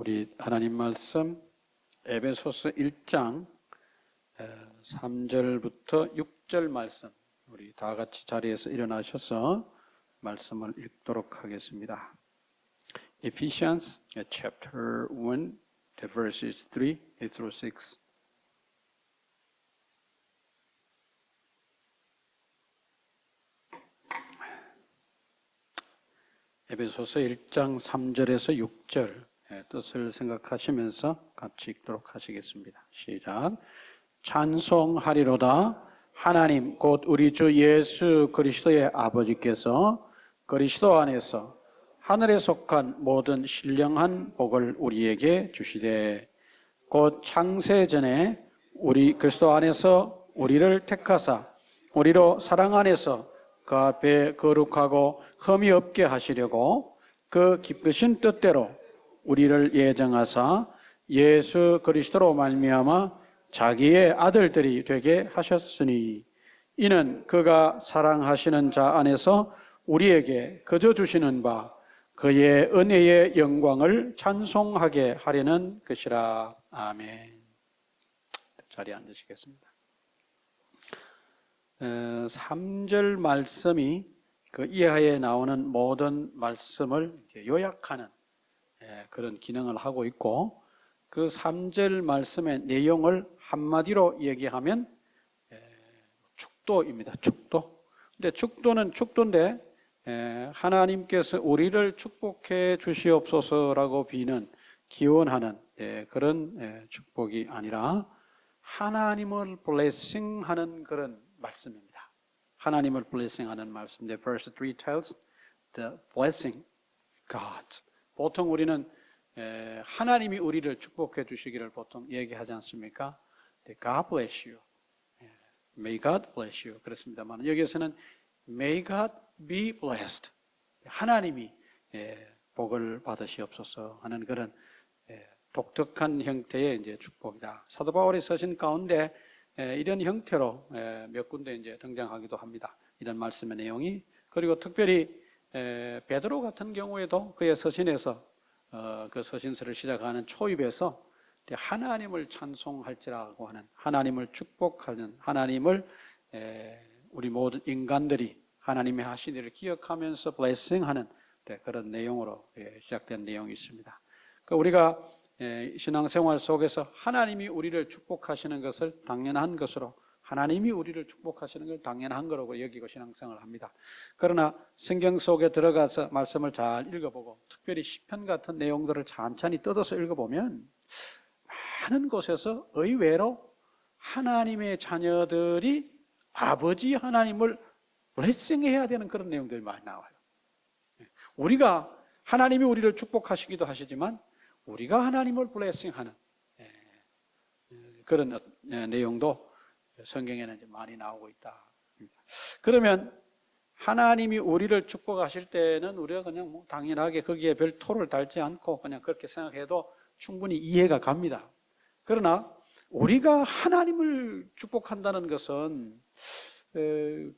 우리 하나님 말씀 에베소서 1장 3절부터 6절 말씀, 우리 다 같이 자리에서 일어나셔서 말씀을 읽도록 하겠습니다. Ephesians chapter 1 verses 3 through 6. 에베소서 1장 3절에서 6절 뜻을 생각하시면서 같이 읽도록 하시겠습니다. 시작. 찬송하리로다 하나님 곧 우리 주 예수 그리스도의 아버지께서 그리스도 안에서 하늘에 속한 모든 신령한 복을 우리에게 주시되 곧 창세 전에 우리 그리스도 안에서 우리를 택하사 우리로 사랑 안에서 그 앞에 거룩하고 흠이 없게 하시려고 그 기쁘신 뜻대로 우리를 예정하사 예수 그리스도로 말미암아 자기의 아들들이 되게 하셨으니 이는 그가 사랑하시는 자 안에서 우리에게 거저 주시는 바 그의 은혜의 영광을 찬송하게 하려는 것이라. 아멘. 자리에 앉으시겠습니다. 3절 말씀이 그 이하에 나오는 모든 말씀을 요약하는 그런 기능을 하고 있고, 그 3절 말씀의 내용을 한마디로 얘기하면 축도입니다. 축도. 근데 축도는 축도인데 하나님께서 우리를 축복해 주시옵소서라고 비는 기원하는 그런 축복이 아니라 하나님을 블레싱하는 그런 말씀입니다. 하나님을 블레싱하는 말씀. Verse 3 tells the blessing God. 보통 우리는 하나님이 우리를 축복해 주시기를 보통 얘기하지 않습니까? God bless you. May God bless you. 그렇습니다만 여기서는 May God be blessed. 하나님이 복을 받으시옵소서 하는 그런 독특한 형태의 이제 축복이다. 사도 바울이 서신 가운데 이런 형태로 몇 군데 이제 등장하기도 합니다. 이런 말씀의 내용이. 그리고 특별히 베드로 같은 경우에도 그의 서신에서 그 서신서를 시작하는 초입에서 하나님을 찬송할지라고 하는, 하나님을 축복하는, 하나님을 우리 모든 인간들이 하나님의 하신 일을 기억하면서 블레싱하는 그런 내용으로 시작된 내용이 있습니다. 그러니까 우리가 신앙생활 속에서 하나님이 우리를 축복하시는 것을 당연한 것으로, 하나님이 우리를 축복하시는 걸 당연한 거라고 여기고 신앙생활을 합니다. 그러나 성경 속에 들어가서 말씀을 잘 읽어보고 특별히 시편 같은 내용들을 찬찬히 뜯어서 읽어보면 많은 곳에서 의외로 하나님의 자녀들이 아버지 하나님을 블레싱해야 되는 그런 내용들이 많이 나와요. 우리가 하나님이 우리를 축복하시기도 하시지만 우리가 하나님을 블레싱하는 그런 내용도 성경에는 이제 많이 나오고 있다. 그러면 하나님이 우리를 축복하실 때는 우리가 그냥 뭐 당연하게 거기에 별 토를 달지 않고 그냥 그렇게 생각해도 충분히 이해가 갑니다. 그러나 우리가 하나님을 축복한다는 것은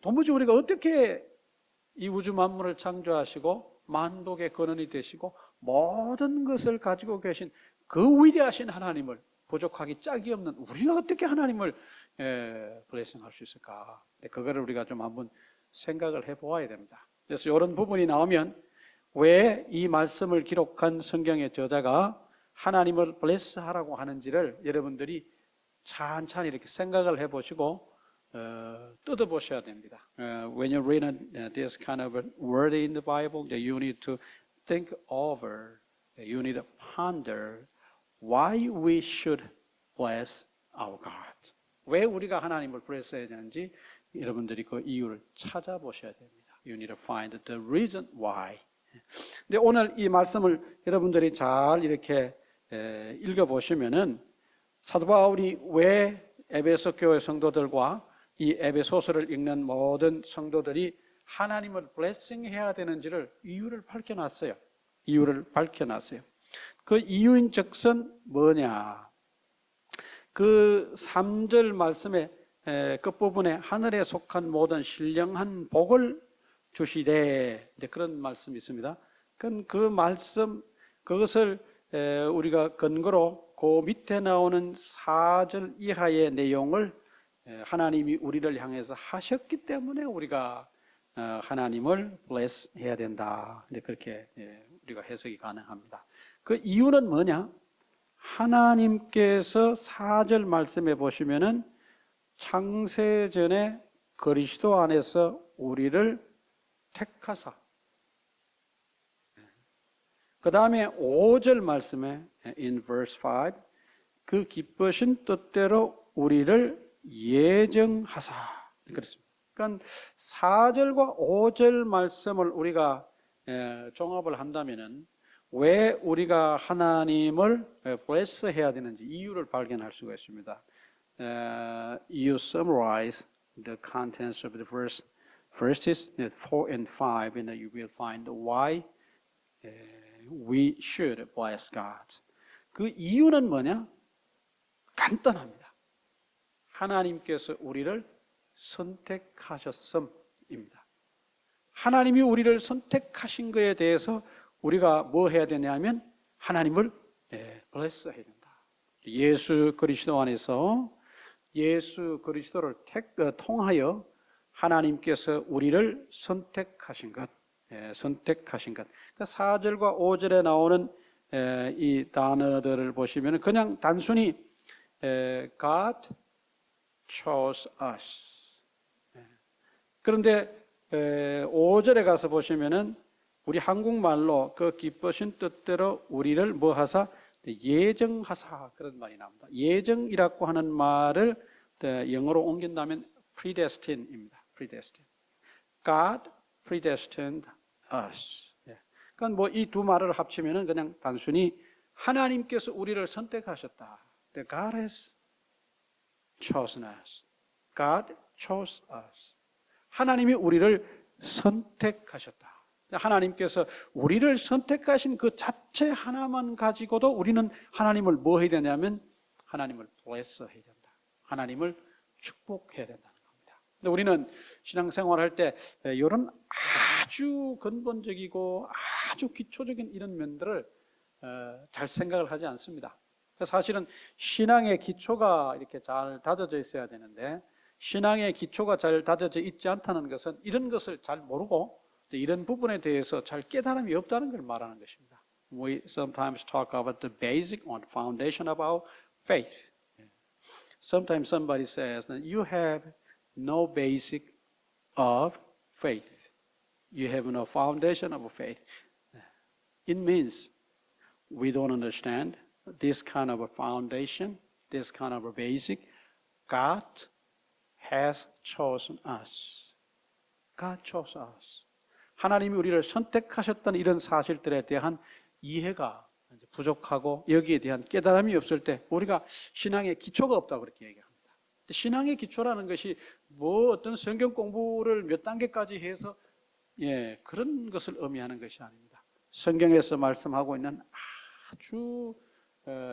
도무지 우리가 어떻게 이 우주 만물을 창조하시고 만독의 근원이 되시고 모든 것을 가지고 계신 그 위대하신 하나님을 부족하기 짝이 없는 우리가 어떻게 하나님을 블레싱할 수 있을까? 그거를 우리가 좀 한번 생각을 해보아야 됩니다. 그래서 이런 부분이 나오면 왜 이 말씀을 기록한 성경의 저자가 하나님을 블레스하라고 하는지를 여러분들이 찬찬히 이렇게 생각을 해보시고 뜯어보셔야 됩니다. When you read this kind of word in the Bible, you need to think over, you need to ponder why we should bless our God. 왜 우리가 하나님을 bless해야 되는지 여러분들이 그 이유를 찾아보셔야 됩니다. You need to find the reason why. 근데 오늘 이 말씀을 여러분들이 잘 이렇게 읽어보시면은 사도 바울이 왜 에베소 교회 성도들과 이 에베소서를 읽는 모든 성도들이 하나님을 블레싱해야 되는지를 이유를 밝혀놨어요. 이유를 밝혀놨어요. 그 이유인즉슨 뭐냐? 그 3절 말씀의 끝부분에 하늘에 속한 모든 신령한 복을 주시되 그런 말씀이 있습니다. 그 말씀, 그것을 우리가 근거로 그 밑에 나오는 4절 이하의 내용을 하나님이 우리를 향해서 하셨기 때문에 우리가 하나님을 bless 해야 된다. 그렇게 우리가 해석이 가능합니다. 그 이유는 뭐냐? 하나님께서 4절 말씀에 보시면은 창세전에 그리스도 안에서 우리를 택하사, 그 다음에 5절 말씀에 in verse 5 그 기쁘신 뜻대로 우리를 예정하사 그렇습니다. 그러니까 4절과 5절 말씀을 우리가 종합을 한다면은 왜 우리가 하나님을 bless 해야 되는지 이유를 발견할 수가 있습니다. You summarize the contents of the verses 4 and 5 and you will find why we should bless God. 그 이유는 뭐냐? 간단합니다. 하나님께서 우리를 선택하셨음입니다. 하나님이 우리를 선택하신 것에 대해서 우리가 뭐 해야 되냐면 하나님을 bless 해야 된다. 예수 그리스도 안에서 예수 그리스도를 통하여 하나님께서 우리를 선택하신 것, 선택하신 것. 그러니까 4절과 5절에 나오는 이 단어들을 보시면 그냥 단순히 God chose us. 그런데 5절에 가서 보시면은 우리 한국말로 그 기쁘신 뜻대로 우리를 뭐 하사? 예정하사 그런 말이 나옵니다. 예정이라고 하는 말을 영어로 옮긴다면 predestine입니다. predestine. God predestined us. 그러니까 뭐 이 두 말을 합치면은 그냥 단순히 하나님께서 우리를 선택하셨다. God has chosen us. God chose us. 하나님이 우리를 선택하셨다. 하나님께서 우리를 선택하신 그 자체 하나만 가지고도 우리는 하나님을 뭐 해야 되냐면 하나님을 bless 해야 된다. 하나님을 축복해야 된다는 겁니다. 근데 우리는 신앙생활할 때 이런 아주 근본적이고 아주 기초적인 이런 면들을 잘 생각을 하지 않습니다. 사실은 신앙의 기초가 이렇게 잘 다져져 있어야 되는데 신앙의 기초가 잘 다져져 있지 않다는 것은 이런 것을 잘 모르고 이런 부분에 대해서 잘 깨달음이 없다는 걸 말하는 것입니다. We sometimes talk about the basic or foundation of our faith. Sometimes somebody says that you have no basic of faith. You have no foundation of faith. It means we don't understand this kind of a foundation, this kind of a basic. God has chosen us. God chose us. 하나님이 우리를 선택하셨다는 이런 사실들에 대한 이해가 부족하고 여기에 대한 깨달음이 없을 때 우리가 신앙의 기초가 없다고 그렇게 얘기합니다. 신앙의 기초라는 것이 뭐 어떤 성경 공부를 몇 단계까지 해서 그런 것을 의미하는 것이 아닙니다. 성경에서 말씀하고 있는 아주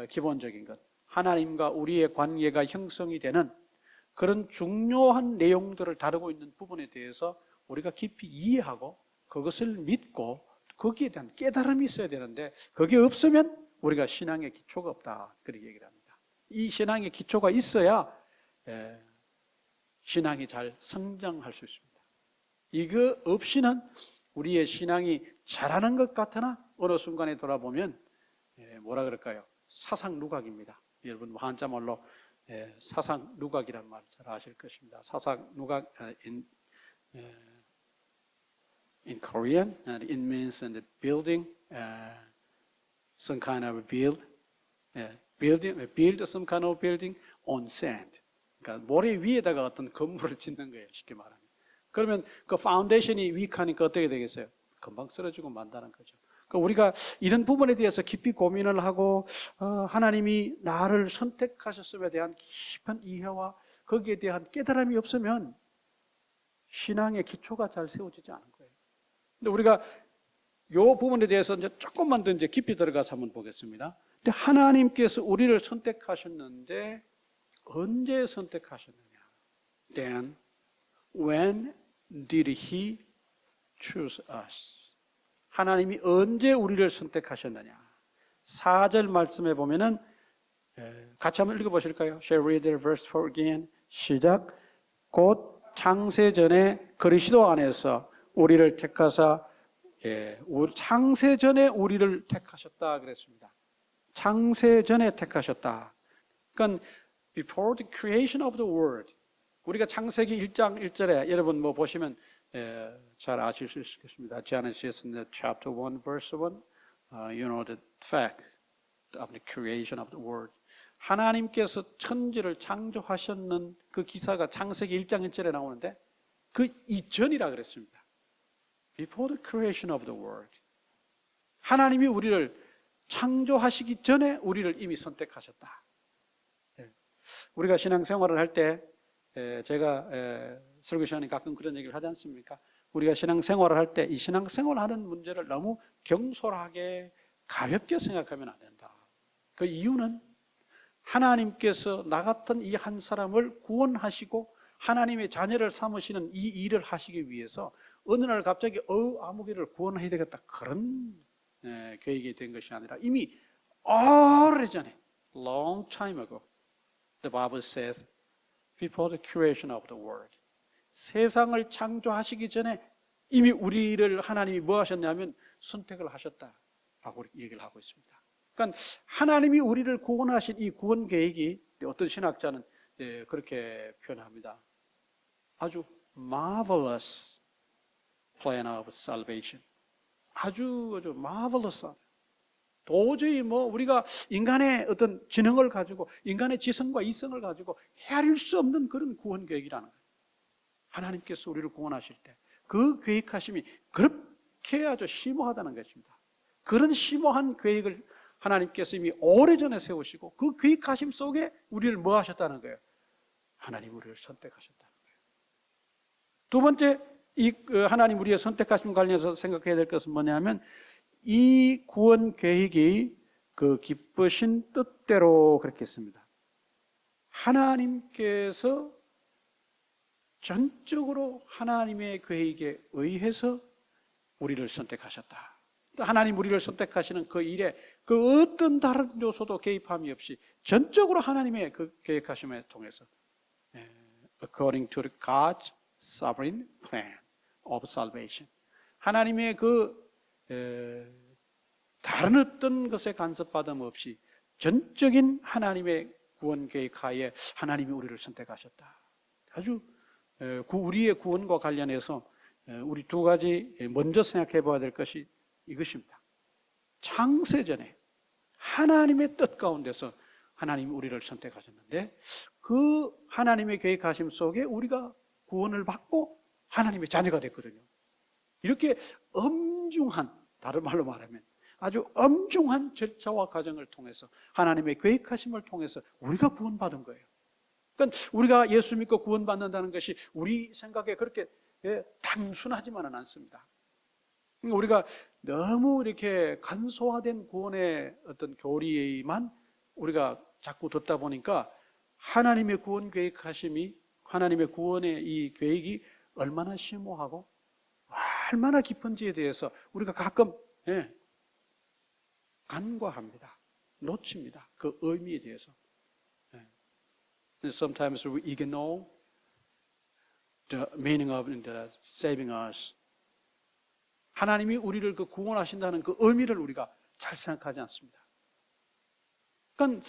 기본적인 것, 하나님과 우리의 관계가 형성이 되는 그런 중요한 내용들을 다루고 있는 부분에 대해서 우리가 깊이 이해하고 그것을 믿고 거기에 대한 깨달음이 있어야 되는데 그게 없으면 우리가 신앙의 기초가 없다 그렇게 얘기를 합니다. 이 신앙의 기초가 있어야 신앙이 잘 성장할 수 있습니다. 이거 없이는 우리의 신앙이 잘하는 것 같으나 어느 순간에 돌아보면 뭐라 그럴까요? 사상누각입니다. 여러분 한자말로 사상누각이란 말 잘 아실 것입니다. 사상누각 in Korean, it means building some kind of build some kind of building on sand. 그러니까 모래 위에다가 어떤 건물을 짓는 거예요. 쉽게 말하면. 그러면 그 파운데이션이 위크하니까 어떻게 되겠어요? 금방 쓰러지고 만다는 거죠. 그러니까 우리가 이런 부분에 대해서 깊이 고민을 하고 하나님이 나를 선택하셨음에 대한 깊은 이해와 거기에 대한 깨달음이 없으면 신앙의 기초가 잘 세워지지 않은 거예요. 근데 우리가 이 부분에 대해서 이제 조금만 더 이제 깊이 들어가서 한번 보겠습니다. 근데 하나님께서 우리를 선택하셨는데 언제 선택하셨느냐? Then when did He choose us? 하나님이 언제 우리를 선택하셨느냐? 4절 말씀에 보면은 같이 한번 읽어보실까요? Shall we read the verse 4 again? 시작. 곧 창세전에 그리스도 안에서 우리를 택하사 창세전에 우리를 택하셨다 그랬습니다. 창세전에 택하셨다. 그러니까 before the creation of the world, 우리가 창세기 1장 1절에 여러분 뭐 보시면 잘 아실 수 있겠습니다. Genesis chapter 1 verse 1, you know the fact of the creation of the world. 하나님께서 천지를 창조하셨는 그 기사가 창세기 1장 1절에 나오는데 그 이전이라 그랬습니다. Before the creation of the world. 하나님이 우리를 창조하시기 전에 우리를 이미 선택하셨다. 우리가 신앙생활을 할 때 제가 설교 시간에 가끔 그런 얘기를 하지 않습니까? 우리가 신앙생활을 할 때 이 신앙생활하는 문제를 너무 경솔하게 가볍게 생각하면 안 된다. 그 이유는 하나님께서 나 같은 이 한 사람을 구원하시고 하나님의 자녀를 삼으시는 이 일을 하시기 위해서 어느 날 갑자기 아무개를 구원해야 되겠다 그런 계획이 된 것이 아니라 이미 오래전에 long time ago the Bible says before the creation of the world 세상을 창조하시기 전에 이미 우리를 하나님이 뭐 하셨냐면 선택을 하셨다라고 얘기를 하고 있습니다. 그러니까 하나님이 우리를 구원하신 이 구원 계획이 어떤 신학자는 그렇게 표현합니다. 아주 marvelous plan of salvation. 아주 marvelous. 도저히 뭐 우리가 인간의 어떤 지능을 가지고 인간의 지성과 이성을 가지고 헤아릴 수 없는 그런 구원 계획이라는 거예요. 하나님께서 우리를 구원하실 때 그 계획하심이 그렇게 아주 심오하다는 것입니다. 그런 심오한 계획을 하나님께서 이미 오래전에 세우시고 그 계획하심 속에 우리를 뭐 하셨다는 거예요? 하나님 우리를 선택하셨다는 거예요. 두 번째, 이 하나님 우리의 선택하심 관련해서 생각해야 될 것은 뭐냐면 이 구원 계획이 그 기쁘신 뜻대로 그렇게 했습니다. 하나님께서 전적으로 하나님의 계획에 의해서 우리를 선택하셨다. 하나님 우리를 선택하시는 그 일에 그 어떤 다른 요소도 개입함이 없이 전적으로 하나님의 그 계획하심에 통해서 according to God's sovereign plan of salvation. 하나님의 그 다른 어떤 것에 간섭받음 없이 전적인 하나님의 구원 계획 하에 하나님이 우리를 선택하셨다. 아주 우리의 구원과 관련해서 우리 두 가지 먼저 생각해 봐야 될 것이 이것입니다. 창세전에 하나님의 뜻 가운데서 하나님이 우리를 선택하셨는데 그 하나님의 계획하심 속에 우리가 구원을 받고 하나님의 자녀가 됐거든요. 이렇게 엄중한, 다른 말로 말하면 아주 엄중한 절차와 과정을 통해서 하나님의 계획하심을 통해서 우리가 구원받은 거예요. 그러니까 우리가 예수 믿고 구원받는다는 것이 우리 생각에 그렇게 단순하지만은 않습니다. 우리가 너무 이렇게 간소화된 구원의 어떤 교리에만 우리가 자꾸 듣다 보니까 하나님의 구원 계획하심이, 하나님의 구원의 이 계획이 얼마나 심오하고 얼마나 깊은지에 대해서 우리가 가끔 간과합니다. 놓칩니다. 그 의미에 대해서. Sometimes we ignore the meaning of the saving us. 하나님이 우리를 그 구원하신다는 그 의미를 우리가 잘 생각하지 않습니다. 그러니까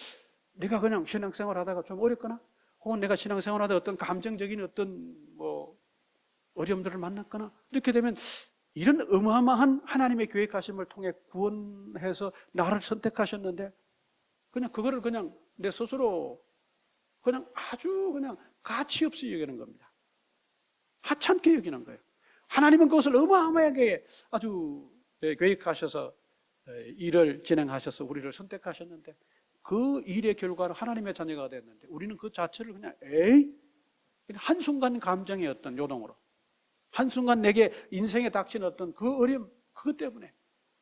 내가 그냥 신앙생활 하다가 좀 어렵거나 혹은 내가 신앙생활 하다가 어떤 감정적인 어떤 뭐 어려움들을 만났거나 이렇게 되면 이런 어마어마한 하나님의 계획하심을 통해 구원해서 나를 선택하셨는데 그냥 그거를 그냥 내 스스로 그냥 아주 그냥 가치 없이 여기는 겁니다. 하찮게 여기는 거예요. 하나님은 그것을 어마어마하게 아주 계획하셔서 일을 진행하셔서 우리를 선택하셨는데 그 일의 결과로 하나님의 자녀가 됐는데 우리는 그 자체를 그냥 한순간 감정의 어떤 요동으로 한순간 내게 인생에 닥친 어떤 그 어려움 그것 때문에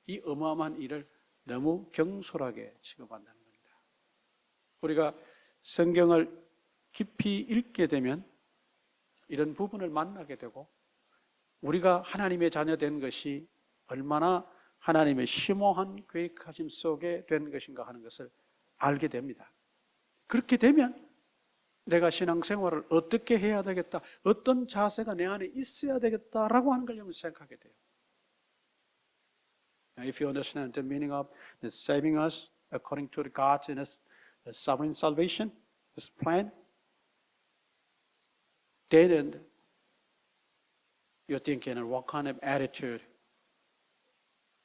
이 어마어마한 일을 너무 경솔하게 취급한다는 겁니다. 우리가 성경을 깊이 읽게 되면 이런 부분을 만나게 되고 우리가 하나님의 자녀 된 것이 얼마나 하나님의 심오한 계획하심 속에 된 것인가 하는 것을 알게 됩니다. 그렇게 되면 내가 신앙생활을 어떻게 해야 되겠다, 어떤 자세가 내 안에 있어야 되겠다라고 하는 걸 여러분 생각하게 돼요. If you understand the meaning of saving us according to God's sovereign salvation, His plan, then you're thinking, what kind of attitude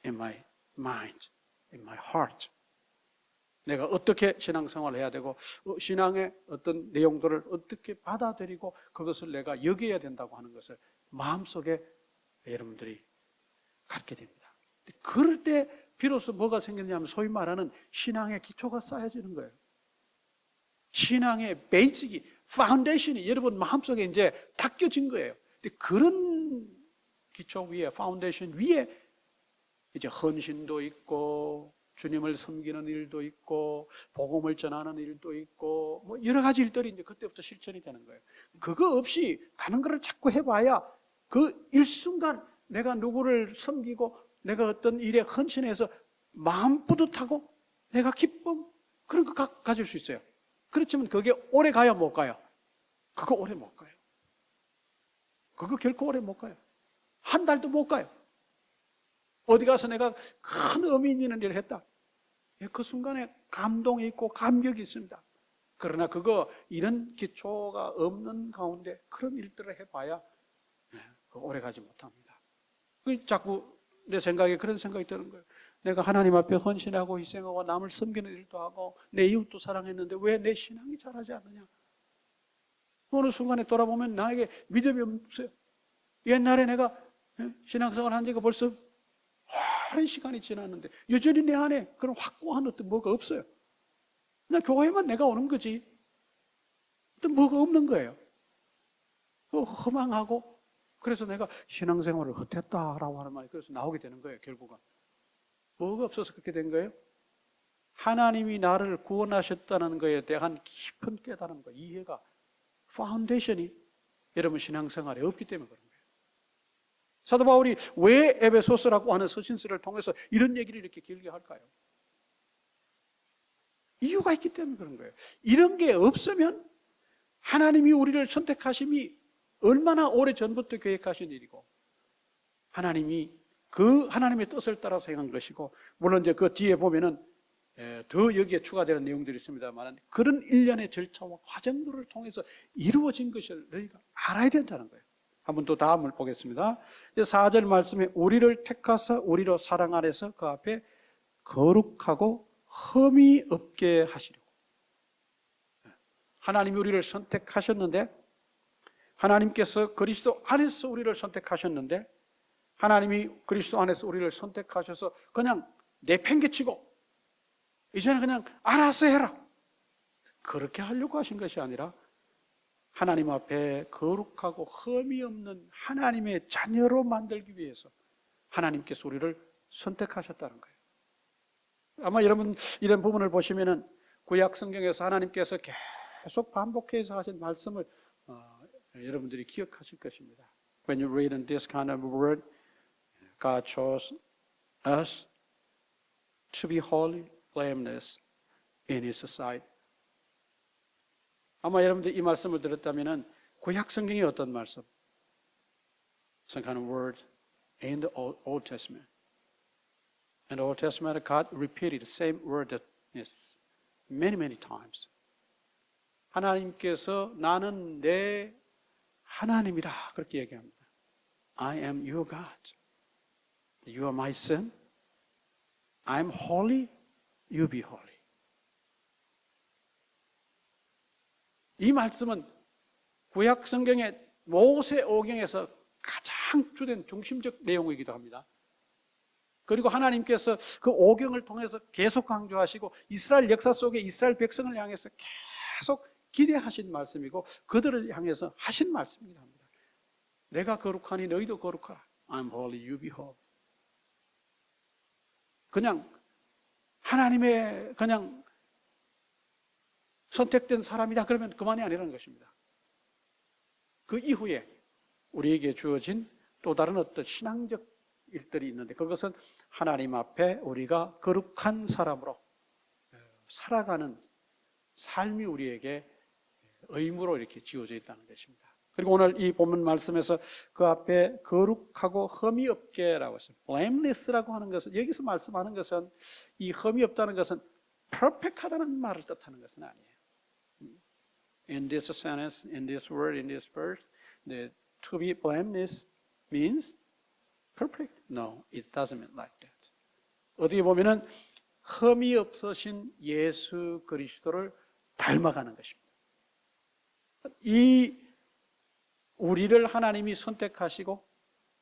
in my mind, in my heart? 내가 어떻게 신앙생활을 해야 되고 신앙의 어떤 내용들을 어떻게 받아들이고 그것을 내가 여겨야 된다고 하는 것을 마음속에 여러분들이 갖게 됩니다. 그럴 때 비로소 뭐가 생기냐면 소위 말하는 신앙의 기초가 쌓여지는 거예요. 신앙의 베이직이, 파운데이션이 여러분 마음속에 이제 닦여진 거예요. 근데 그런 기초 위에, 파운데이션 위에 이제 헌신도 있고 주님을 섬기는 일도 있고 복음을 전하는 일도 있고 뭐 여러 가지 일들이 이제 그때부터 실천이 되는 거예요. 그거 없이 다른 거를 자꾸 해봐야 그 일순간 내가 누구를 섬기고 내가 어떤 일에 헌신해서 마음 뿌듯하고 내가 기쁨 그런 거 가질 수 있어요. 그렇지만 그게 오래 가야 못 가요. 그거 오래 못 가요. 그거 결코 오래 못 가요. 한 달도 못 가요. 어디 가서 내가 큰 의미 있는 일을 했다. 그 순간에 감동이 있고 감격이 있습니다. 그러나 이런 기초가 없는 가운데 그런 일들을 해봐야 오래 가지 못합니다. 자꾸 내 생각에 그런 생각이 드는 거예요. 내가 하나님 앞에 헌신하고 희생하고 남을 섬기는 일도 하고 내 이웃도 사랑했는데 왜 내 신앙이 자라지 않느냐? 어느 순간에 돌아보면 나에게 믿음이 없어요. 옛날에 내가 신앙생활 한 지가 벌써 오랜 시간이 지났는데 여전히 내 안에 그런 확고한 어떤 뭐가 없어요. 그냥 교회만 내가 오는 거지 어떤 뭐가 없는 거예요. 허망하고 그래서 내가 신앙생활을 헛했다라고 하는 말이 그래서 나오게 되는 거예요. 결국은 뭐가 없어서 그렇게 된 거예요? 하나님이 나를 구원하셨다는 것에 대한 깊은 깨달음과 이해가 파운데이션이 여러분 신앙생활에 없기 때문에 그런 거예요. 사도 바울이 왜 에베소서라고 하는 서신서를 통해서 이런 얘기를 이렇게 길게 할까요? 이유가 있기 때문에 그런 거예요. 이런 게 없으면 하나님이 우리를 선택하심이 얼마나 오래전부터 계획하신 일이고 하나님이 그 하나님의 뜻을 따라서 행한 것이고 물론 이제 그 뒤에 보면은 더 여기에 추가되는 내용들이 있습니다만 그런 일련의 절차와 과정들을 통해서 이루어진 것을 너희가 알아야 된다는 거예요. 한번 또 다음을 보겠습니다. 4절 말씀에 우리를 택하사 우리로 사랑 안에서 그 앞에 거룩하고 흠이 없게 하시려고. 하나님이 우리를 선택하셨는데 하나님께서 그리스도 안에서 우리를 선택하셨는데 하나님이 그리스도 안에서 우리를 선택하셔서 그냥 내팽개치고 이제는 그냥 알아서 해라 그렇게 하려고 하신 것이 아니라 하나님 앞에 거룩하고 흠이 없는 하나님의 자녀로 만들기 위해서 하나님께서 우리를 선택하셨다는 거예요. 아마 여러분 이런 부분을 보시면은 구약 성경에서 하나님께서 계속 반복해서 하신 말씀을 여러분들이 기억하실 것입니다. When you read in this kind of word, God chose us to be holy, blameless in His sight. 아마 여러분들이 이 말씀을 들었다면은 구약 성경이 어떤 말씀? Some kind of word in the Old Testament. In the Old Testament, God repeated the same word that is many, many times. 하나님께서 나는 내 하나님이다 그렇게 얘기합니다. I am your God. You are my son. I am holy. You be holy. 이 말씀은 구약 성경의 모세오경에서 가장 주된 중심적 내용이기도 합니다. 그리고 하나님께서 그 오경을 통해서 계속 강조하시고 이스라엘 역사 속에 이스라엘 백성을 향해서 계속 기대하신 말씀이고 그들을 향해서 하신 말씀이기도 합니다. 내가 거룩하니 너희도 거룩하라. I'm holy, you be holy. 그냥 하나님의 그냥 선택된 사람이다 그러면 그만이 아니라는 것입니다. 그 이후에 우리에게 주어진 또 다른 어떤 신앙적 일들이 있는데 그것은 하나님 앞에 우리가 거룩한 사람으로 살아가는 삶이 우리에게 의무로 이렇게 지어져 있다는 것입니다. 그리고 오늘 이 본문 말씀에서 그 앞에 거룩하고 흠이 없게라고 했습니다. blameless라고 하는 것은 여기서 말씀하는 것은 이 흠이 없다는 것은 perfect하다는 말을 뜻하는 것은 아니에요. In this sentence, in this word, in this verse, to be blameless means perfect? No, it doesn't mean like that. 어떻게 보면은 흠이 없으신 예수 그리스도를 닮아가는 것입니다. 이 우리를 하나님이 선택하시고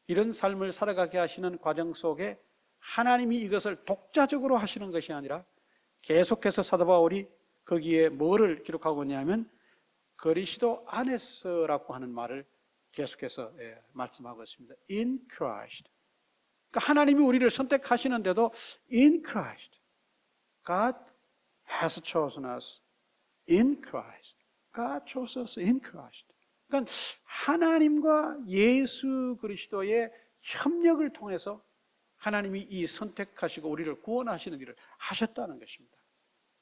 이런 삶을 살아가게 하시는 과정 속에 하나님이 이것을 독자적으로 하시는 것이 아니라 계속해서 사도 바울이 거기에 뭐를 기록하고 있냐면 그리스도 안에서라고 하는 말을 계속해서 말씀하고 있습니다. In Christ. 그러니까 하나님이 우리를 선택하시는데도 in Christ. God has chosen us in Christ. God chose us in Christ. 그러니까 하나님과 예수 그리스도의 협력을 통해서 하나님이 이 선택하시고 우리를 구원하시는 일을 하셨다는 것입니다.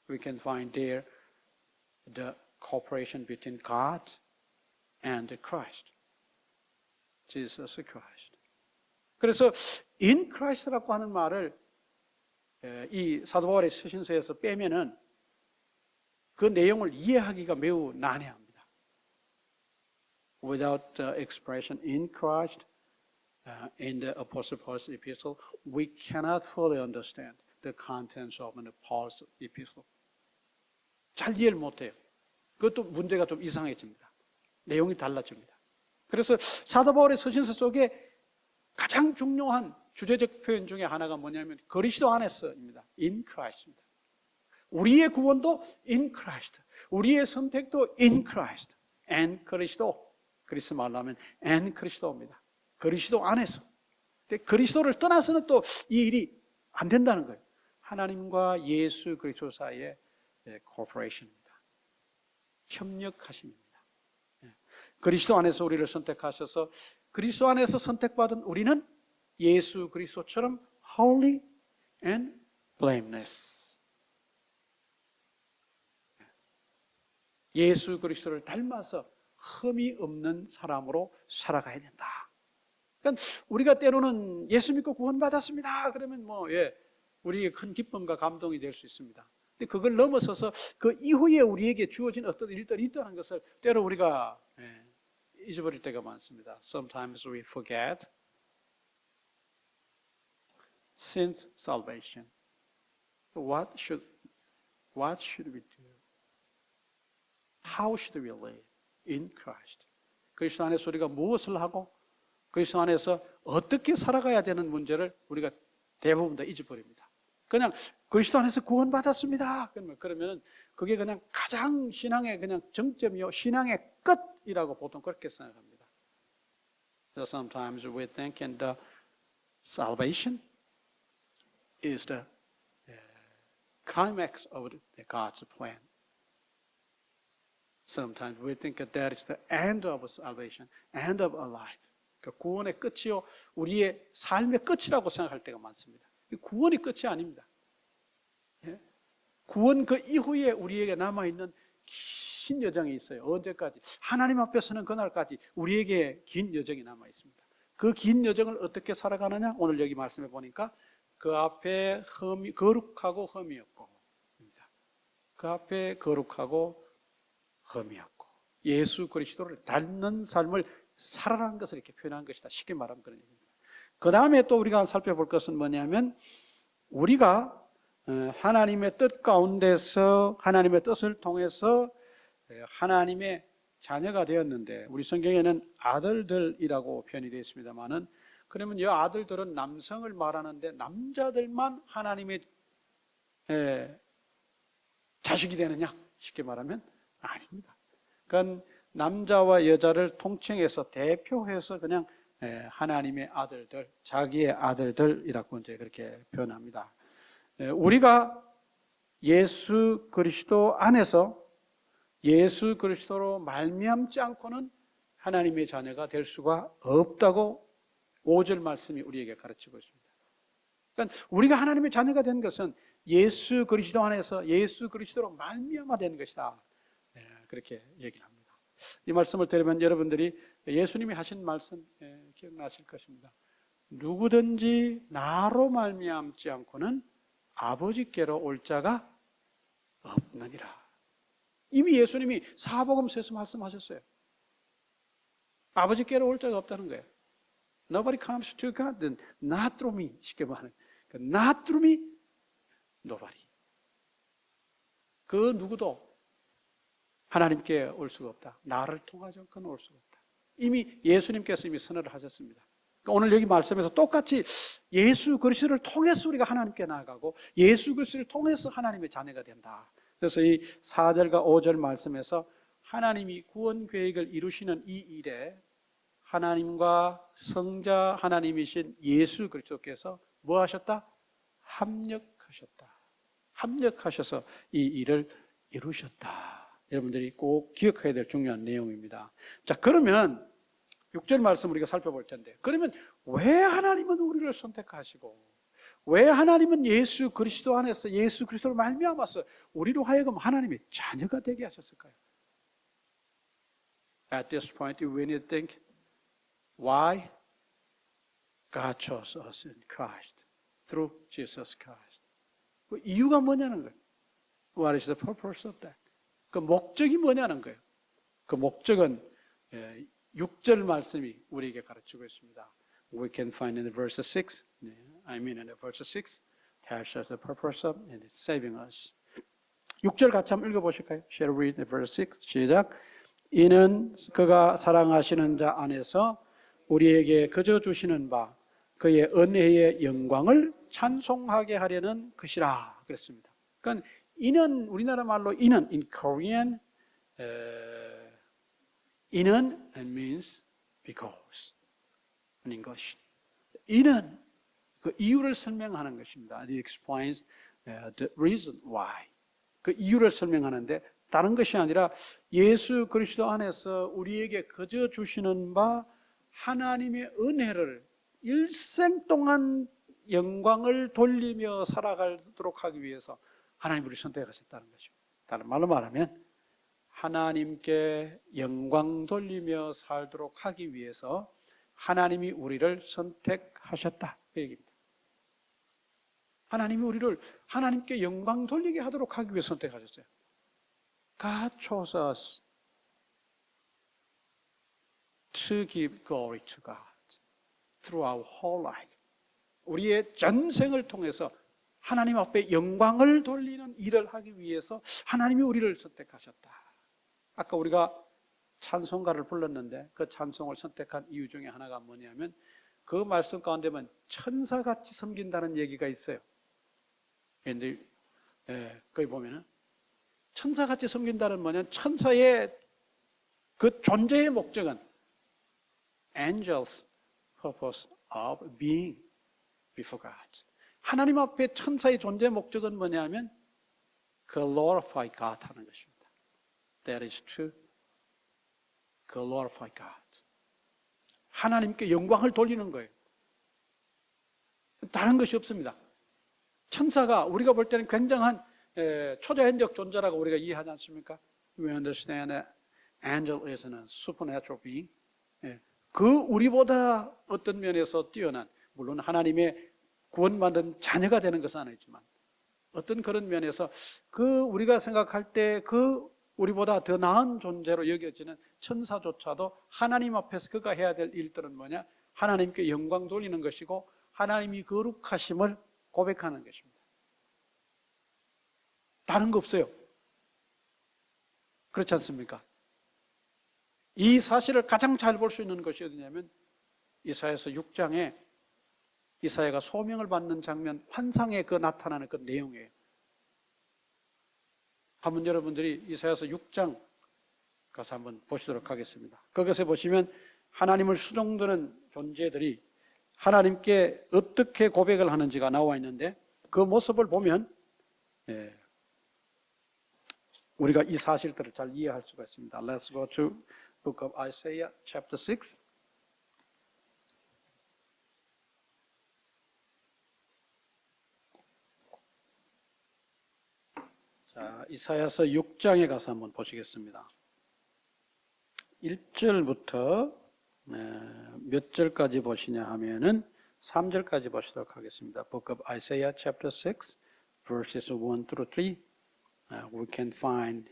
We can find there the cooperation between God and Christ. Jesus Christ. 그래서 in Christ라고 하는 말을 이 사도 바울의 서신서에서 빼면은 그 내용을 이해하기가 매우 난해합니다. Without the expression in Christ in the Apostle Paul's epistle, we cannot fully understand the contents of Paul's epistle. 잘 이해를 못해요. 그것도 문제가 좀 이상해집니다. 내용이 달라집니다. 그래서 사도 바울의 서신서 속에 가장 중요한 주제적 표현 중에 하나가 뭐냐면 그리스도 안에서입니다. In Christ입니다. 우리의 구원도 in Christ, 우리의 선택도 in Christ, and 그리스도. 그리스 말로 하면 and 그리스도입니다. 그리스도 안에서. 근데 그리스도를 떠나서는 또 이 일이 안 된다는 거예요. 하나님과 예수 그리스도 사이의 cooperation입니다. 협력하심입니다. 그리스도 안에서 우리를 선택하셔서 그리스도 안에서 선택받은 우리는 예수 그리스도처럼 holy and blameless. 예수 그리스도를 닮아서 흠이 없는 사람으로 살아가야 된다. 그러니까 우리가 때로는 예수 믿고 구원받았습니다. 그러면 우리의 큰 기쁨과 감동이 될 수 있습니다. 근데 그걸 넘어서서 그 이후에 우리에게 주어진 어떤 일들이 있다는 것을 때로 우리가 잊어버릴 때가 많습니다. Sometimes we forget since salvation. What should we do? How should we live in Christ? 그리스도 안에서 우리가 무엇을 하고 그리스도 안에서 어떻게 살아가야 되는 문제를 우리가 대부분 다 잊어버립니다. 그냥 그리스도 안에서 구원받았습니다. 그러면 그게 그냥 가장 신앙의 그냥 정점이요, 신앙의 끝이라고 보통 그렇게 생각합니다. So sometimes we think the salvation is the climax of God's plan. Sometimes we think that is the end of salvation, end of our life. 그 구원의 끝이요, 우리의 삶의 끝이라고 생각할 때가 많습니다. 구원이 끝이 아닙니다. 구원 그 이후에 우리에게 남아있는 긴 여정이 있어요. 언제까지? 하나님 앞에서는 그날까지 우리에게 긴 여정이 남아있습니다. 그 긴 여정을 어떻게 살아가느냐? 오늘 여기 말씀해 보니까 그 앞에 거룩하고 흠이 없고, 그 앞에 거룩하고 흠이 없고 예수 그리스도를 닮는 삶을 살아라는 것을 이렇게 표현한 것이다. 쉽게 말하면 그런 얘기입니다. 그 다음에 또 우리가 살펴볼 것은 뭐냐면 우리가 하나님의 뜻 가운데서 하나님의 뜻을 통해서 하나님의 자녀가 되었는데 우리 성경에는 아들들이라고 표현이 되어 있습니다만은 그러면 이 아들들은 남성을 말하는데 남자들만 하나님의 자식이 되느냐? 쉽게 말하면 아닙니다. 그러니까 남자와 여자를 통칭해서 대표해서 그냥 하나님의 아들들, 자기의 아들들이라고 이제 그렇게 표현합니다. 우리가 예수 그리스도 안에서 예수 그리스도로 말미암지 않고는 하나님의 자녀가 될 수가 없다고 5절 말씀이 우리에게 가르치고 있습니다. 그러니까 우리가 하나님의 자녀가 된 것은 예수 그리스도 안에서 예수 그리스도로 말미암아 된 것이다. 그렇게 얘기를 합니다. 이 말씀을 들으면 여러분들이 예수님이 하신 말씀 기억나실 것입니다. 누구든지 나로 말미암지 않고는 아버지께로 올 자가 없느니라. 이미 예수님이 사복음서에서 말씀하셨어요. 아버지께로 올 자가 없다는 거예요. Nobody comes to God, then not through me. 쉽게 말하는 not through me, nobody. 그 누구도 하나님께 올 수가 없다. 나를 통하지 않고는 올 수가 없다. 이미 예수님께서 이미 선언을 하셨습니다. 오늘 여기 말씀에서 똑같이 예수 그리스도를 통해서 우리가 하나님께 나아가고 예수 그리스도를 통해서 하나님의 자녀가 된다. 그래서 이 4절과 5절 말씀에서 하나님이 구원 계획을 이루시는 이 일에 하나님과 성자 하나님이신 예수 그리스도께서 뭐 하셨다? 합력하셨다. 합력하셔서 이 일을 이루셨다. 여러분들이 꼭 기억해야 될 중요한 내용입니다. 자, 그러면 6절 말씀 우리가 살펴볼 텐데, 그러면 왜 하나님은 우리를 선택하시고 왜 하나님은 예수 그리스도 안에서 예수 그리스도를 말미암아서 우리로 하여금 하나님의 자녀가 되게 하셨을까요? At this point, we need to think, why God chose us in Christ through Jesus Christ. 그 이유가 뭐냐는 거예요. What is the purpose of that? 그 목적이 뭐냐는 거예요. 그 목적은 6절 말씀이 우리에게 가르치고 있습니다. We can find in the verse 6. I mean in the verse 6 tells us the purpose of and it's saving us. 6절 같이 한번 읽어보실까요? Shall we read the verse 6? 시작. 이는 그가 사랑하시는 자 안에서 우리에게 거저 주시는 바 그의 은혜의 영광을 찬송하게 하려는 것이라 그랬습니다. 그러니까 이는 우리나라 말로 이는 in Korean 이는 means because in 것이 이는 그 이유를 설명하는 것입니다. It explains the reason why. 그 이유를 설명하는데 다른 것이 아니라 예수 그리스도 안에서 우리에게 거저 주시는 바 하나님의 은혜를 일생 동안 영광을 돌리며 살아가도록 하기 위해서 하나님 우리를 선택하셨다는 것입니다. 다른 말로 말하면 하나님께 영광 돌리며 살도록 하기 위해서 하나님이 우리를 선택하셨다. 그 얘기입니다. 하나님이 우리를 하나님께 영광 돌리게 하도록 하기 위해서 선택하셨어요. God chose us to give glory to God through our whole life. 우리의 전생을 통해서 하나님 앞에 영광을 돌리는 일을 하기 위해서 하나님이 우리를 선택하셨다. 아까 우리가 찬송가를 불렀는데 그 찬송을 선택한 이유 중에 하나가 뭐냐면 그 말씀 가운데면 천사같이 섬긴다는 얘기가 있어요. 그런데 거기 보면은 천사같이 섬긴다는 뭐냐면 천사의 그 존재의 목적은 angels purpose of being before God. 하나님 앞에 천사의 존재의 목적은 뭐냐면 glorify God 하는 것입니다. That is true. glorify God. 하나님께 영광을 돌리는 거예요. 다른 것이 없습니다. 천사가 우리가 볼 때는 굉장한 초자연적 존재라고 우리가 이해하지 않습니까? We understand that angel is a supernatural being. 그 우리보다 어떤 면에서 뛰어난, 물론 하나님의 구원받은 자녀가 되는 것은 아니지만 어떤 그런 면에서 그 우리가 생각할 때 그 우리보다 더 나은 존재로 여겨지는 천사조차도 하나님 앞에서 그가 해야 될 일들은 뭐냐? 하나님께 영광 돌리는 것이고 하나님이 거룩하심을 고백하는 것입니다. 다른 거 없어요. 그렇지 않습니까? 이 사실을 가장 잘 볼 수 있는 것이 어디냐면 이사야서 6장에 이사야가 소명을 받는 장면, 환상에 그 나타나는 그 내용이에요. 한번 여러분들이 이사야서 6장 가서 한번 보시도록 하겠습니다. 거기서 보시면 하나님을 수종드는 존재들이 하나님께 어떻게 고백을 하는지가 나와 있는데 그 모습을 보면 우리가 이 사실들을 잘 이해할 수가 있습니다. Let's go to book of Isaiah chapter 6. 이사야서 6장에 가서 한번 보시겠습니다. 1절부터 몇 절까지 보시냐 하면은 3절까지 보시도록 하겠습니다. Book of Isaiah chapter 6 verses 1 through 3. We can find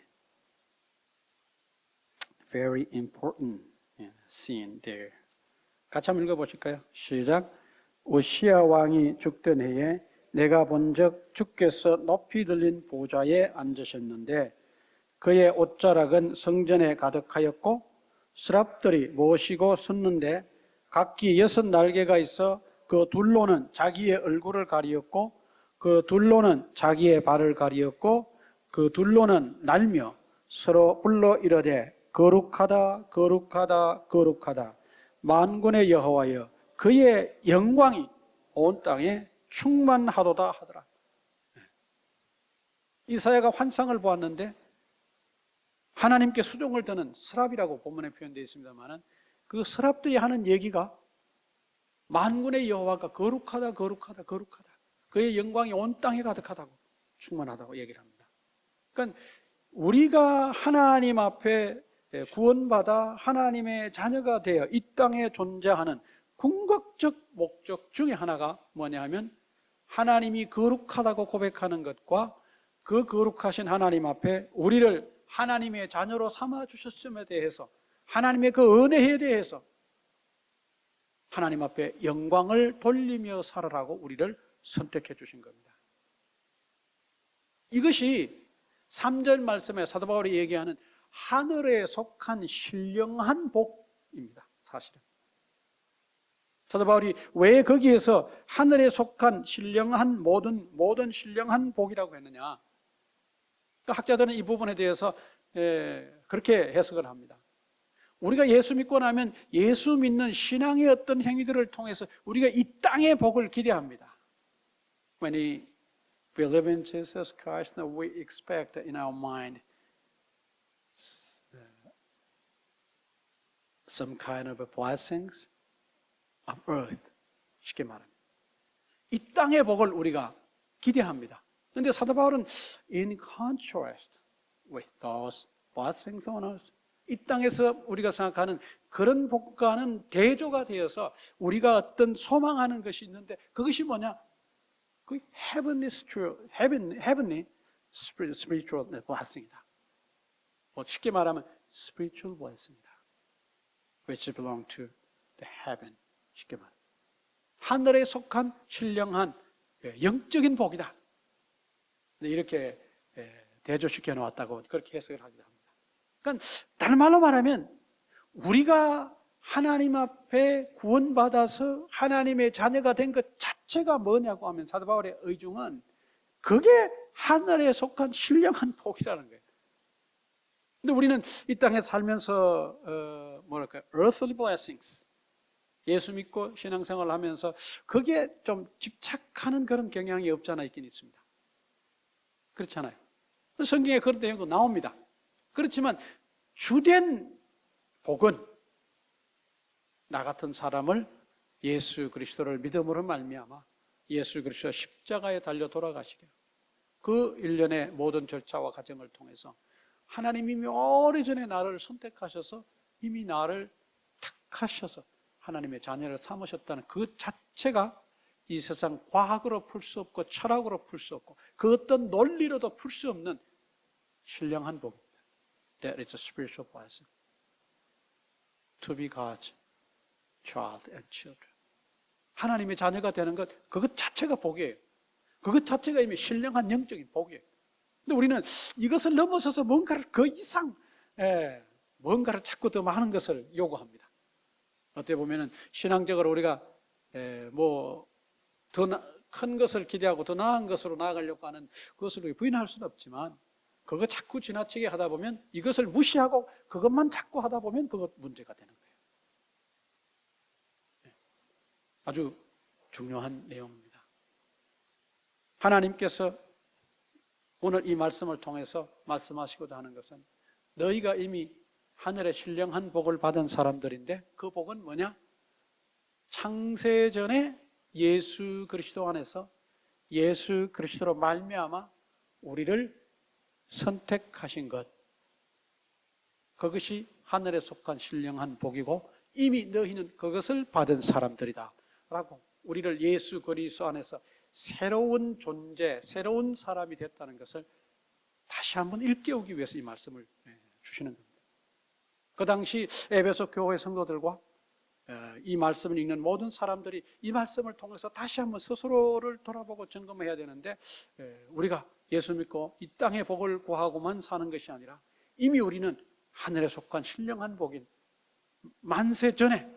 very important scene there. 같이 한번 읽어보실까요? 시작. 우시야 왕이 죽던 해에 내가 본즉 주께서 높이 들린 보좌에 앉으셨는데 그의 옷자락은 성전에 가득하였고 스랍들이 모시고 섰는데 각기 6날개가 있어 그 둘로는 자기의 얼굴을 가리었고 그 둘로는 자기의 발을 가리었고 그 둘로는 날며 서로 불러 이르되 거룩하다 거룩하다 거룩하다 만군의 여호와여 그의 영광이 온 땅에 충만하도다 하더라. 이사야가 환상을 보았는데 하나님께 수종을 드는 스랍이라고 본문에 표현되어 있습니다만 그 스랍들이 하는 얘기가 만군의 여호와가 거룩하다 거룩하다 거룩하다 그의 영광이 온 땅에 가득하다고 충만하다고 얘기를 합니다. 그러니까 우리가 하나님 앞에 구원받아 하나님의 자녀가 되어 이 땅에 존재하는 궁극적 목적 중에 하나가 뭐냐 하면 하나님이 거룩하다고 고백하는 것과 그 거룩하신 하나님 앞에 우리를 하나님의 자녀로 삼아주셨음에 대해서 하나님의 그 은혜에 대해서 하나님 앞에 영광을 돌리며 살아라고 우리를 선택해 주신 겁니다. 이것이 3절 말씀에 사도 바울이 얘기하는 하늘에 속한 신령한 복입니다. 사실은 사도 바울이 왜 거기에서 하늘에 속한 신령한 모든 신령한 복이라고 했느냐? 학자들은 이 부분에 대해서 그렇게 해석을 합니다. 우리가 예수 믿고 나면 예수 믿는 신앙의 어떤 행위들을 통해서 우리가 이 땅의 복을 기대합니다. When we believe in Jesus Christ, we expect in our mind some kind of blessings of earth. 쉽게 말합니다. 이 땅의 복을 우리가 기대합니다. 그런데 사도 바울은 in contrast with those blessings on earth, 이 땅에서 우리가 생각하는 그런 복과는 대조가 되어서 우리가 어떤 소망하는 것이 있는데 그것이 뭐냐? 그 heavenly spiritual blessing이다. 뭐 쉽게 말하면 spiritual blessing이다. which belong to the heaven. 쉽게 말하면 하늘에 속한 신령한 영적인 복이다. 이렇게 대조시켜 놓았다고 그렇게 해석을 하기도 합니다. 그러니까 다른 말로 말하면 우리가 하나님 앞에 구원받아서 하나님의 자녀가 된 것 자체가 뭐냐고 하면 사도 바울의 의중은 그게 하늘에 속한 신령한 복이라는 거예요. 근데 우리는 이 땅에 살면서 earthly blessings, 예수 믿고 신앙생활을 하면서 그게 좀 집착하는 그런 경향이 없잖아 있긴 있습니다. 그렇잖아요. 성경에 그런 내용도 나옵니다. 그렇지만 주된 복은 나 같은 사람을 예수 그리스도를 믿음으로 말미암아 예수 그리스도 십자가에 달려 돌아가시게 그 일련의 모든 절차와 과정을 통해서 하나님이 이미 오래전에 나를 선택하셔서 이미 나를 택하셔서 하나님의 자녀를 삼으셨다는 그 자체가 이 세상 과학으로 풀 수 없고 철학으로 풀 수 없고 그 어떤 논리로도 풀 수 없는 신령한 복입니다. That is a spiritual blessing. To be God's child and children. 하나님의 자녀가 되는 것, 그것 자체가 복이에요. 그것 자체가 이미 신령한 영적인 복이에요. 근데 우리는 이것을 넘어서서 뭔가를 그 이상, 뭔가를 자꾸 더 많은 것을 요구합니다. 어떻게 보면은 신앙적으로 우리가 더 큰 것을 기대하고 더 나은 것으로 나아가려고 하는 그것을 부인할 수는 없지만 그거 자꾸 지나치게 하다 보면 이것을 무시하고 그것만 자꾸 하다 보면 그것 문제가 되는 거예요. 아주 중요한 내용입니다. 하나님께서 오늘 이 말씀을 통해서 말씀하시고자 하는 것은 너희가 이미 하늘의 신령한 복을 받은 사람들인데 그 복은 뭐냐? 창세전에 예수 그리스도 안에서 예수 그리스도로 말미암아 우리를 선택하신 것, 그것이 하늘에 속한 신령한 복이고 이미 너희는 그것을 받은 사람들이다 라고 우리를 예수 그리스도 안에서 새로운 존재, 새로운 사람이 됐다는 것을 다시 한번 일깨우기 위해서 이 말씀을 주시는 겁니다. 그 당시 에베소 교회 성도들과 이 말씀을 읽는 모든 사람들이 이 말씀을 통해서 다시 한번 스스로를 돌아보고 점검해야 되는데, 우리가 예수 믿고 이 땅의 복을 구하고만 사는 것이 아니라 이미 우리는 하늘에 속한 신령한 복인 만세 전에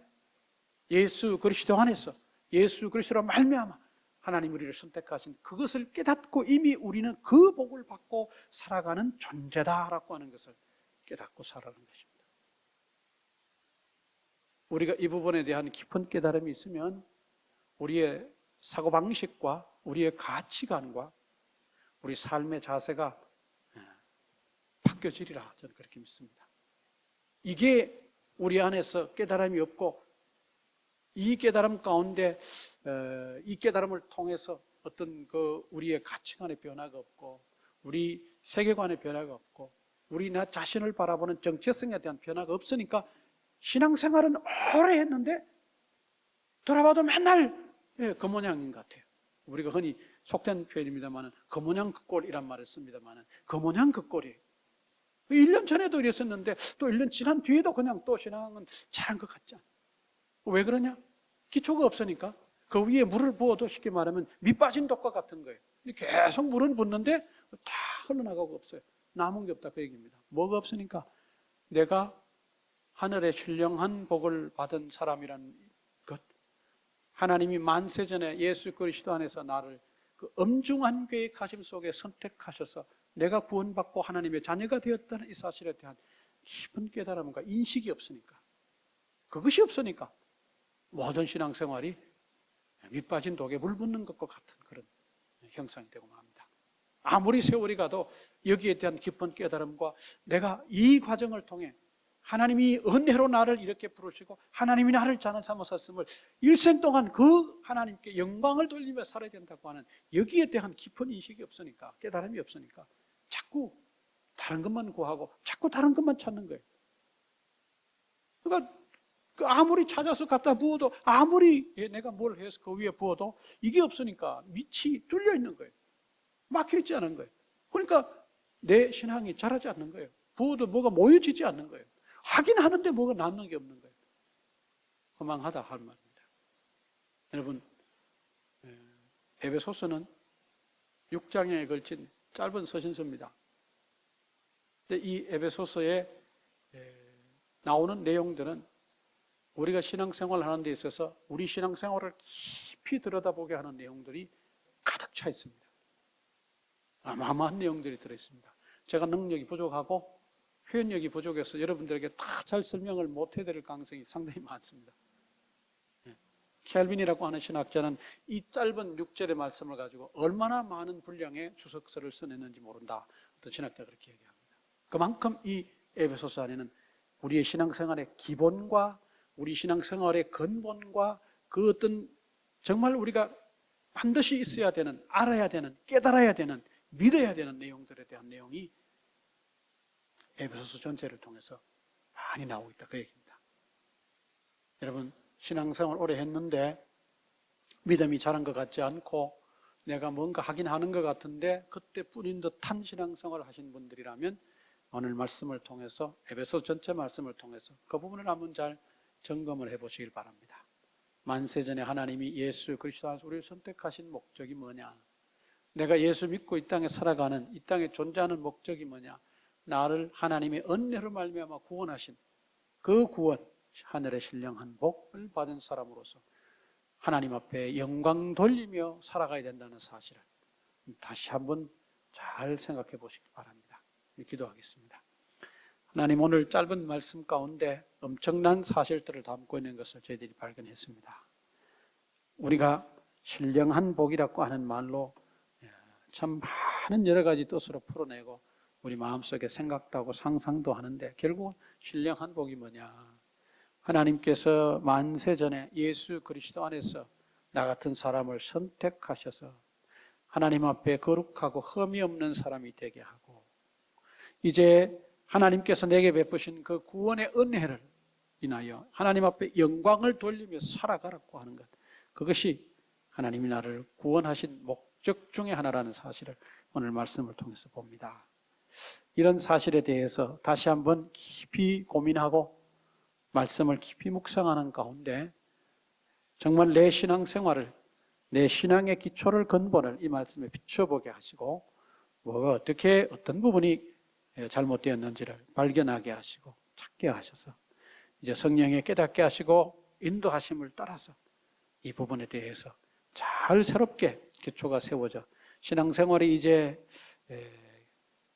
예수 그리스도 안에서 예수 그리스도로 말미암아 하나님 우리를 선택하신 그것을 깨닫고 이미 우리는 그 복을 받고 살아가는 존재다라고 하는 것을 깨닫고 살아가는 것입니다. 우리가 이 부분에 대한 깊은 깨달음이 있으면 우리의 사고방식과 우리의 가치관과 우리 삶의 자세가 바뀌어지리라 저는 그렇게 믿습니다. 이게 우리 안에서 깨달음이 없고 이 깨달음 가운데 이 깨달음을 통해서 어떤 그 우리의 가치관의 변화가 없고 우리 세계관의 변화가 없고 우리 나 자신을 바라보는 정체성에 대한 변화가 없으니까 신앙생활은 오래 했는데 돌아봐도 맨날 그 모양인 것 같아요. 우리가 흔히 속된 표현입니다만 그 모양 그 꼴이란 말을 씁니다만 그 모양 그 꼴이에요. 1년 전에도 이랬었는데 또 1년 지난 뒤에도 그냥 또 신앙은 잘한 것 같지 않아요. 왜 그러냐? 기초가 없으니까. 그 위에 물을 부어도 쉽게 말하면 밑 빠진 독과 같은 거예요. 계속 물은 붓는데 다 흘러나가고 없어요. 남은 게 없다 그 얘기입니다. 뭐가 없으니까 내가 하늘의 신령한 복을 받은 사람이라는 것, 하나님이 만세 전에 예수 그리스도 안에서 나를 그 엄중한 계획하심 속에 선택하셔서 내가 구원받고 하나님의 자녀가 되었다는 이 사실에 대한 깊은 깨달음과 인식이 없으니까, 그것이 없으니까 모든 신앙생활이 밑빠진 독에 물 붓는 것과 같은 그런 형상이 되고 맙니다. 아무리 세월이 가도 여기에 대한 깊은 깨달음과 내가 이 과정을 통해 하나님이 은혜로 나를 이렇게 부르시고 하나님이 나를 자녀 삼으셨음을 일생 동안 그 하나님께 영광을 돌리며 살아야 된다고 하는 여기에 대한 깊은 인식이 없으니까, 깨달음이 없으니까 자꾸 다른 것만 구하고 자꾸 다른 것만 찾는 거예요. 그러니까 아무리 찾아서 갖다 부어도, 아무리 내가 뭘 해서 그 위에 부어도 이게 없으니까 밑이 뚫려 있는 거예요. 막혀 있지 않은 거예요. 그러니까 내 신앙이 자라지 않는 거예요. 부어도 뭐가 모여지지 않는 거예요. 하긴 하는데 뭐가 남는 게 없는 거예요. 허망하다 할 말입니다. 여러분, 에베소서는 6장에 걸친 짧은 서신서입니다. 근데 이 에베소서에 나오는 내용들은 우리가 신앙생활을 하는 데 있어서 우리 신앙생활을 깊이 들여다보게 하는 내용들이 가득 차 있습니다. 어마어마한 내용들이 들어있습니다. 제가 능력이 부족하고 표현력이 부족해서 여러분들에게 다 잘 설명을 못 해드릴 가능성이 상당히 많습니다. 켈빈이라고 하는 신학자는 이 짧은 6절의 말씀을 가지고 얼마나 많은 분량의 주석서를 써냈는지 모른다. 어떤 신학자가 그렇게 얘기합니다. 그만큼 이 에베소서 안에는 우리의 신앙생활의 기본과 우리 신앙생활의 근본과 그 어떤 정말 우리가 반드시 있어야 되는, 알아야 되는, 깨달아야 되는, 믿어야 되는 내용들에 대한 내용이 에베소서 전체를 통해서 많이 나오고 있다 그 얘기입니다. 여러분, 신앙생활 오래 했는데 믿음이 자란 것 같지 않고 내가 뭔가 하긴 하는 것 같은데 그때 뿌린 듯한 신앙생활을 하신 분들이라면 오늘 말씀을 통해서, 에베소 전체 말씀을 통해서 그 부분을 한번 잘 점검을 해보시길 바랍니다. 만세전에 하나님이 예수 그리스도 안에서 우리를 선택하신 목적이 뭐냐? 내가 예수 믿고 이 땅에 살아가는, 이 땅에 존재하는 목적이 뭐냐? 나를 하나님의 은혜로 말미암아 구원하신 그 구원, 하늘의 신령한 복을 받은 사람으로서 하나님 앞에 영광 돌리며 살아가야 된다는 사실을 다시 한번 잘 생각해 보시기 바랍니다. 기도하겠습니다. 하나님, 오늘 짧은 말씀 가운데 엄청난 사실들을 담고 있는 것을 저희들이 발견했습니다. 우리가 신령한 복이라고 하는 말로 참 많은 여러 가지 뜻으로 풀어내고 우리 마음속에 생각도 하고 상상도 하는데 결국 신령한 복이 뭐냐? 하나님께서 만세 전에 예수 그리스도 안에서 나 같은 사람을 선택하셔서 하나님 앞에 거룩하고 흠이 없는 사람이 되게 하고 이제 하나님께서 내게 베푸신 그 구원의 은혜를 인하여 하나님 앞에 영광을 돌리며 살아가라고 하는 것, 그것이 하나님이 나를 구원하신 목적 중에 하나라는 사실을 오늘 말씀을 통해서 봅니다. 이런 사실에 대해서 다시 한번 깊이 고민하고 말씀을 깊이 묵상하는 가운데 정말 내 신앙생활을, 내 신앙의 기초를, 근본을 이 말씀에 비춰보게 하시고 뭐가 어떻게 어떤 부분이 잘못되었는지를 발견하게 하시고 찾게 하셔서 이제 성령의 깨닫게 하시고 인도하심을 따라서 이 부분에 대해서 잘 새롭게 기초가 세워져 신앙생활이 이제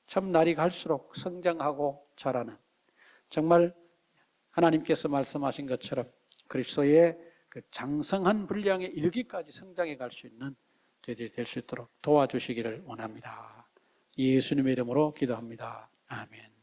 참 날이 갈수록 성장하고 자라는, 정말 하나님께서 말씀하신 것처럼 그리스도의 그 장성한 분량에 이르기까지 성장해 갈 수 있는 저희들이 될 수 있도록 도와주시기를 원합니다. 예수님의 이름으로 기도합니다. 아멘.